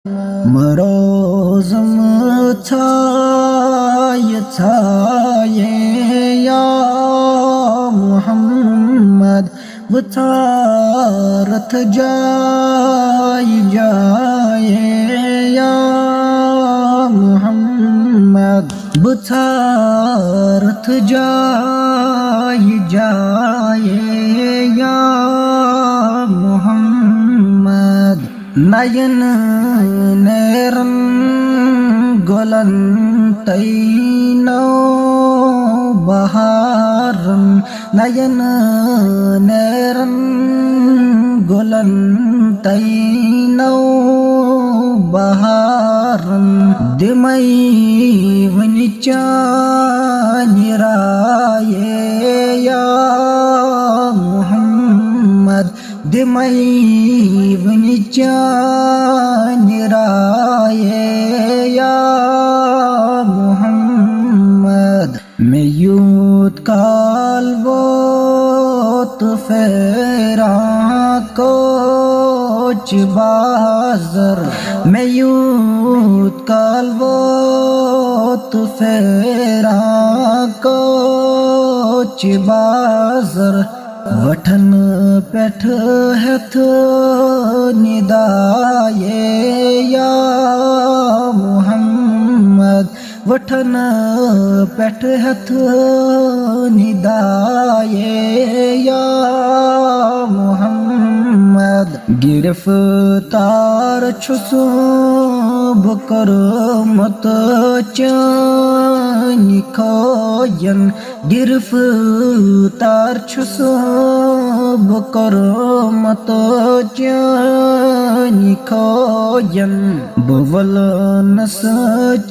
मरोज़म छाये या मुहम्मद वतारत जाए या मुहम्मद वतारत जाए या मुहम्मद नयन नेरन गोलन तैनो बहारन नयन नेरन गोलन तैनो बहारन दिमई वनिचा निराये या मुहम्मद दिमई वनिचा निराये या मुहम्मद मैं यूत कालवो तो फेरा कोच बाज़र मैं यूत कालवो तो फेरा कोच बाज़र वठन पैठ हथ निदाये या मुहम्मद वठन पैठ हथ निदाये या मुहम्मद गिरफ्तार छुसो बकर मत चानी खोयन गिरफ्तार छुसो बकर मत चानी खोयन बवल नस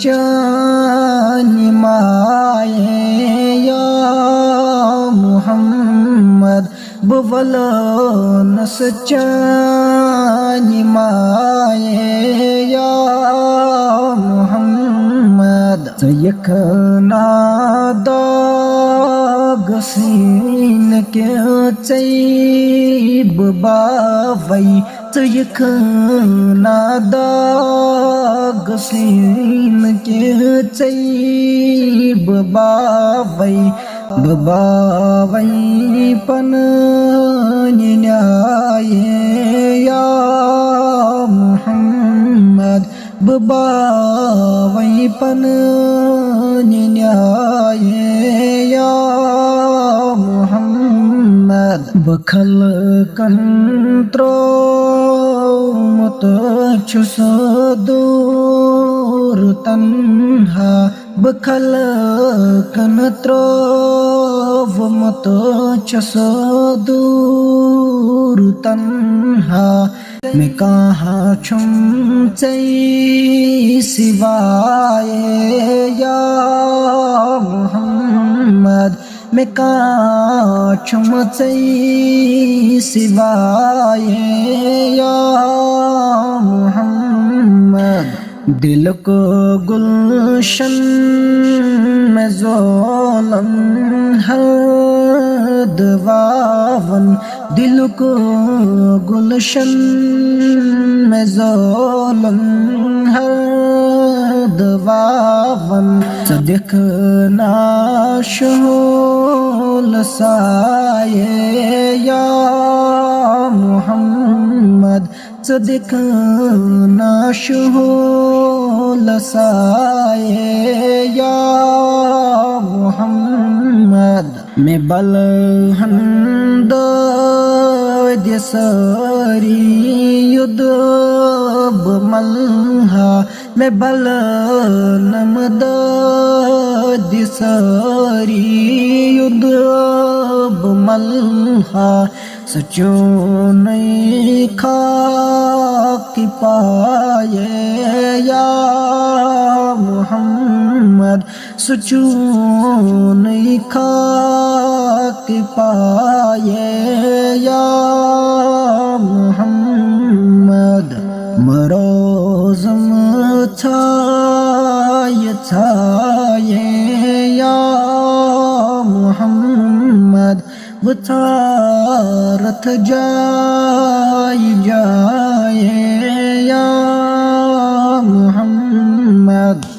चानी माये या मुहम्मद बवल नस चानी माये या मुहम्मद यखना दाग सीन के चैब बावई यखना दाग सीन के चैब बावई बावई पन न्याये या मुहम्मद बावई पन न्याये या मुहम्मद बखल कंत्रो मत छुस दूर तन्हा बखल कनत्रो मत छुस दूर तन्हा मैं कहाँ छुम चई सिवाये या मुहम्मद मैं कहाँ छुम चई सिवाये या मुहम्मद दिल को गुलशन में ज़ोलन हर दवावन दिल को गुलशन में ज़ोलन हर दवावन देखना शोल साये या मुहम्मद देखना शोल साये या मुहम्मद मैं बलहंद दसरी युद्ध मल्हा मैं बल नमद दिसरी युद्ध मल्हा सचो नहीं खाक पाए या मुहम्मद सचो नहीं खाक पाए या मुहम्मद मरोज़म छाये या मुहम्मद वतारत जाए या محمد